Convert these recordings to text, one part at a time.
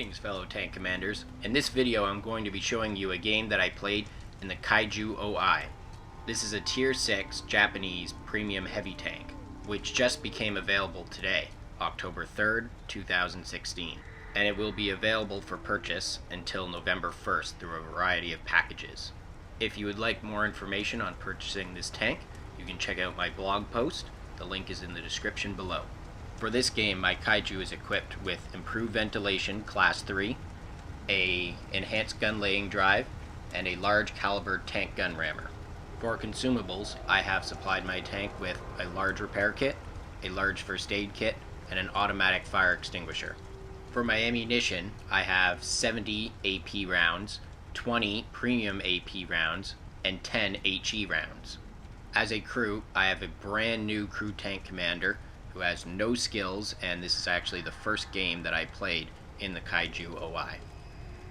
Greetings, fellow tank commanders. In this video I'm going to be showing you a game that I played in the Kaiju O-I. This is a tier 6 Japanese premium heavy tank, which just became available today, October 3rd, 2016. And it will be available for purchase until November 1st through a variety of packages. If you would like more information on purchasing this tank, you can check out my blog post. The link is in the description below. For this game, my Kaiju is equipped with improved ventilation class 3, a enhanced gun laying drive, and a large caliber tank gun rammer. For consumables, I have supplied my tank with a large repair kit, a large first aid kit, and an automatic fire extinguisher. For my ammunition, I have 70 AP rounds, 20 premium AP rounds, and 10 HE rounds. As a crew, I have a brand new crew tank commander who has no skills, and this is actually the first game that I played in the Kaiju O-I.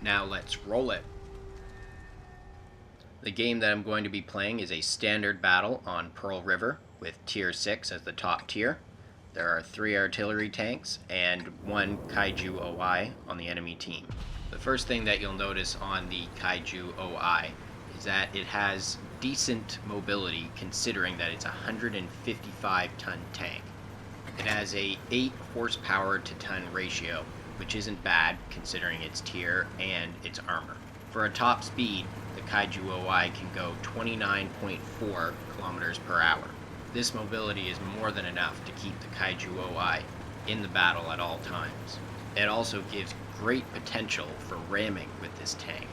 Now let's roll it. The game that I'm going to be playing is a standard battle on Pearl River with tier 6 as the top tier. There are 3 artillery tanks and 1 Kaiju O-I on the enemy team. The first thing that you'll notice on the Kaiju O-I is that it has decent mobility considering that it's a 155-ton tank. It has a 8 horsepower to ton ratio, which isn't bad considering its tier and its armor. For a top speed, the Kaiju O-I can go 29.4 kilometers per hour. This mobility is more than enough to keep the Kaiju O-I in the battle at all times. It also gives great potential for ramming with this tank.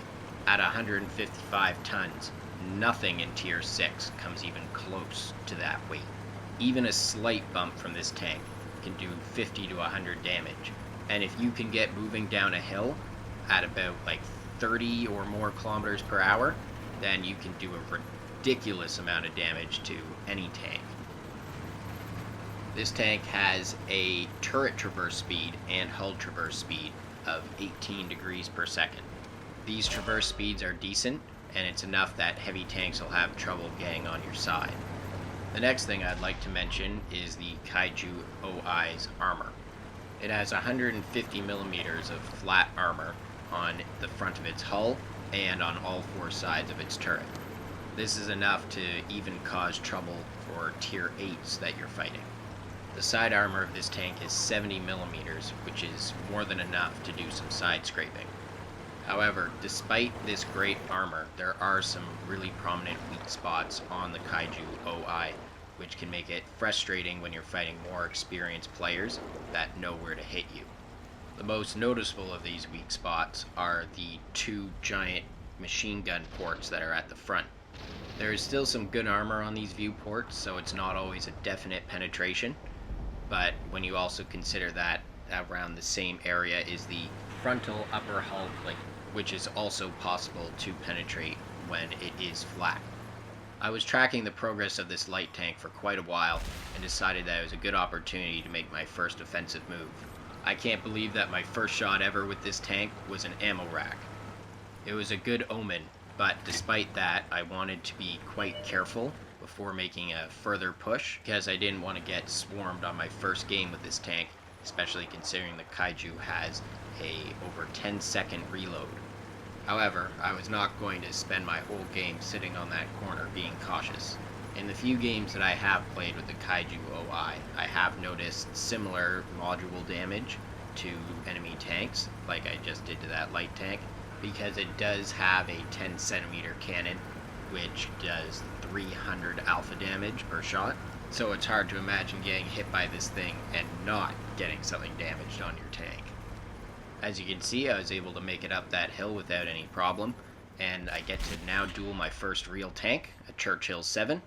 At 155 tons, nothing in tier 6 comes even close to that weight. Even a slight bump from this tank can do 50 to 100 damage. And if you can get moving down a hill at about like 30 or more kilometers per hour, then you can do a ridiculous amount of damage to any tank. This tank has a turret traverse speed and hull traverse speed of 18 degrees per second. These traverse speeds are decent, and it's enough that heavy tanks will have trouble getting on your side. The next thing I'd like to mention is the Kaiju O-I's armor. It has 150 millimeters of flat armor on the front of its hull and on all 4 sides of its turret. This is enough to even cause trouble for tier 8s that you're fighting. The side armor of this tank is 70 millimeters, which is more than enough to do some side scraping. However, despite this great armor, there are some really prominent weak spots on the Kaiju O-I, which can make it frustrating when you're fighting more experienced players that know where to hit you. The most noticeable of these weak spots are the 2 giant machine gun ports that are at the front. There is still some good armor on these viewports, so it's not always a definite penetration, but when you also consider that around the same area is the frontal upper hull plate, which is also possible to penetrate when it is flat. I was tracking the progress of this light tank for quite a while and decided that it was a good opportunity to make my first offensive move. I can't believe that my first shot ever with this tank was an ammo rack. It was a good omen, but despite that, I wanted to be quite careful before making a further push because I didn't want to get swarmed on my first game with this tank, especially considering the Kaiju has a over 10-second reload. However, I was not going to spend my whole game sitting on that corner being cautious. In the few games that I have played with the Kaiju O-I, I have noticed similar module damage to enemy tanks, like I just did to that light tank, because it does have a 10 centimeter cannon, which does 300 alpha damage per shot. So it's hard to imagine getting hit by this thing and not getting something damaged on your tank. As you can see, I was able to make it up that hill without any problem, and I get to now duel my first real tank, a Churchill 7.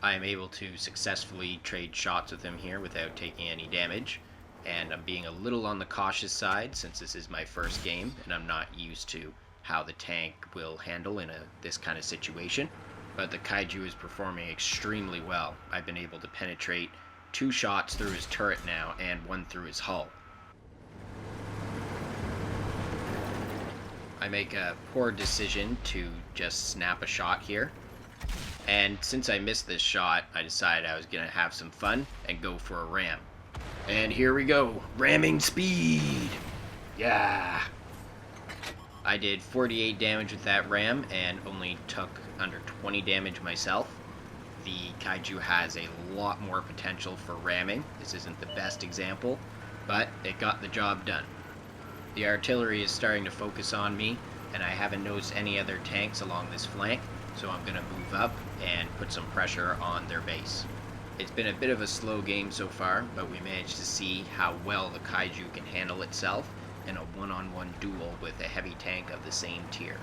I am able to successfully trade shots with him here without taking any damage, and I'm being a little on the cautious side since this is my first game and I'm not used to how the tank will handle in this kind of situation. But the Kaiju is performing extremely well. I've been able to penetrate 2 shots through his turret now and 1 through his hull. I make a poor decision to just snap a shot here, and since I missed this shot, I decided I was going to have some fun and go for a ram. And here we go, ramming speed! Yeah! I did 48 damage with that ram and only took under 20 damage myself. The Kaiju has a lot more potential for ramming. This isn't the best example, but it got the job done. The artillery is starting to focus on me, and I haven't noticed any other tanks along this flank, so I'm going to move up and put some pressure on their base. It's been a bit of a slow game so far, but we managed to see how well the Kaiju can handle itself in a one-on-one duel with a heavy tank of the same tier.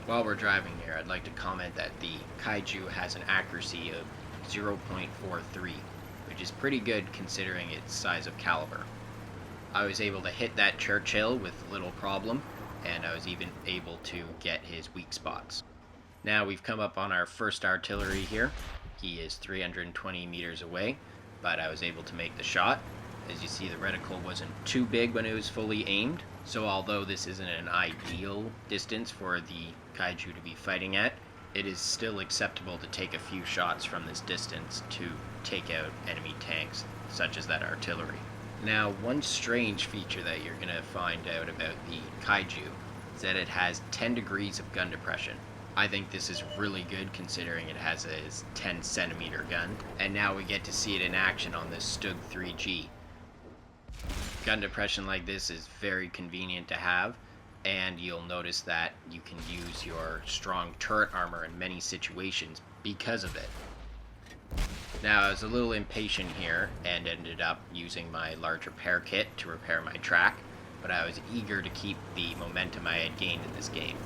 While we're driving here, I'd like to comment that the Kaiju has an accuracy of 0.43, which is pretty good considering its size of caliber. I was able to hit that Churchill with little problem, and I was even able to get his weak spots. Now we've come up on our first artillery here. He is 320 meters away, but I was able to make the shot. As you see, the reticle wasn't too big when it was fully aimed, so although this isn't an ideal distance for the Kaiju to be fighting at, it is still acceptable to take a few shots from this distance to take out enemy tanks, such as that artillery. Now, one strange feature that you're going to find out about the Kaiju is that it has 10 degrees of gun depression. I think this is really good considering it has a 10 centimeter gun, and now we get to see it in action on this Stug 3G. Gun depression like this is very convenient to have, and you'll notice that you can use your strong turret armor in many situations because of it. Now, I was a little impatient here and ended up using my large repair kit to repair my track, but I was eager to keep the momentum I had gained in this game.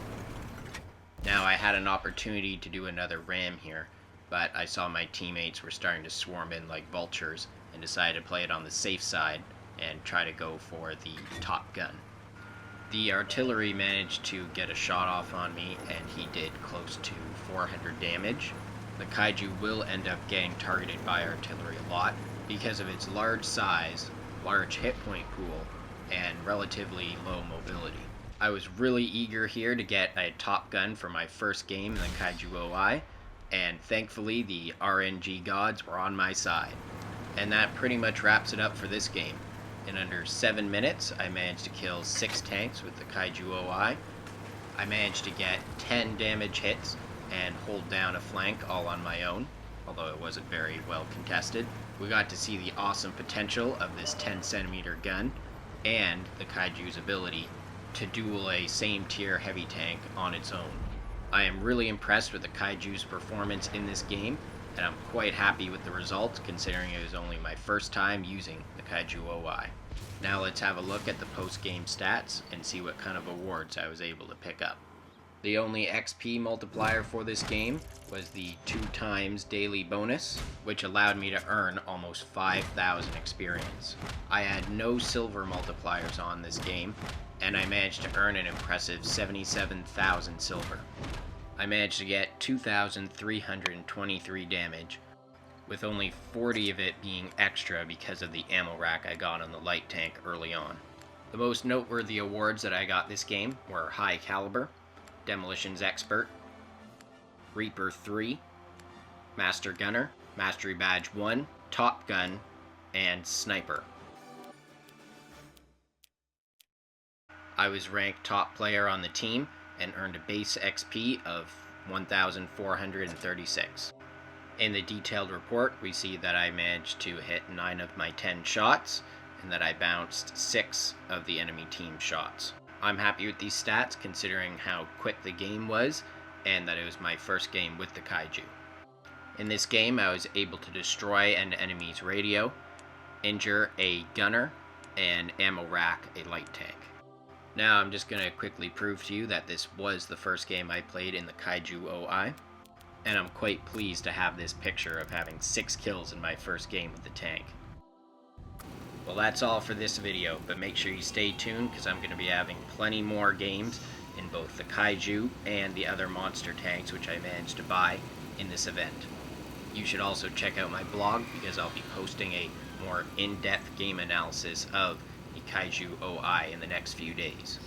Now, I had an opportunity to do another ram here, but I saw my teammates were starting to swarm in like vultures and decided to play it on the safe side and try to go for the top gun. The artillery managed to get a shot off on me, and he did close to 400 damage. The Kaiju will end up getting targeted by artillery a lot because of its large size, large hit point pool, and relatively low mobility. I was really eager here to get a top gun for my first game in the Kaiju O-I, and thankfully the RNG gods were on my side. And that pretty much wraps it up for this game. In under 7 minutes, I managed to kill 6 tanks with the Kaiju O-I. I managed to get 10 damage hits and hold down a flank all on my own, although it wasn't very well contested. We got to see the awesome potential of this 10 centimeter gun and the Kaiju's ability to duel a same tier heavy tank on its own. I am really impressed with the Kaiju's performance in this game, and I'm quite happy with the results considering it was only my first time using the Kaiju O-I. Now let's have a look at the post-game stats and see what kind of awards I was able to pick up. The only XP multiplier for this game was the 2x daily bonus, which allowed me to earn almost 5,000 experience. I had no silver multipliers on this game, and I managed to earn an impressive 77,000 silver. I managed to get 2,323 damage, with only 40 of it being extra because of the ammo rack I got on the light tank early on. The most noteworthy awards that I got this game were High Caliber, Demolitions Expert, Reaper 3, Master Gunner, Mastery Badge 1, Top Gun, and Sniper. I was ranked top player on the team and earned a base XP of 1,436. In the detailed report, we see that I managed to hit 9 of my 10 shots, and that I bounced 6 of the enemy team shots. I'm happy with these stats considering how quick the game was, and that it was my first game with the Kaiju. In this game, I was able to destroy an enemy's radio, injure a gunner, and ammo rack a light tank. Now I'm just going to quickly prove to you that this was the first game I played in the Kaiju O-I, and I'm quite pleased to have this picture of having 6 kills in my first game with the tank. Well, that's all for this video, but make sure you stay tuned because I'm going to be having plenty more games in both the Kaiju and the other monster tanks which I managed to buy in this event. You should also check out my blog because I'll be posting a more in-depth game analysis of the Kaiju O-I in the next few days.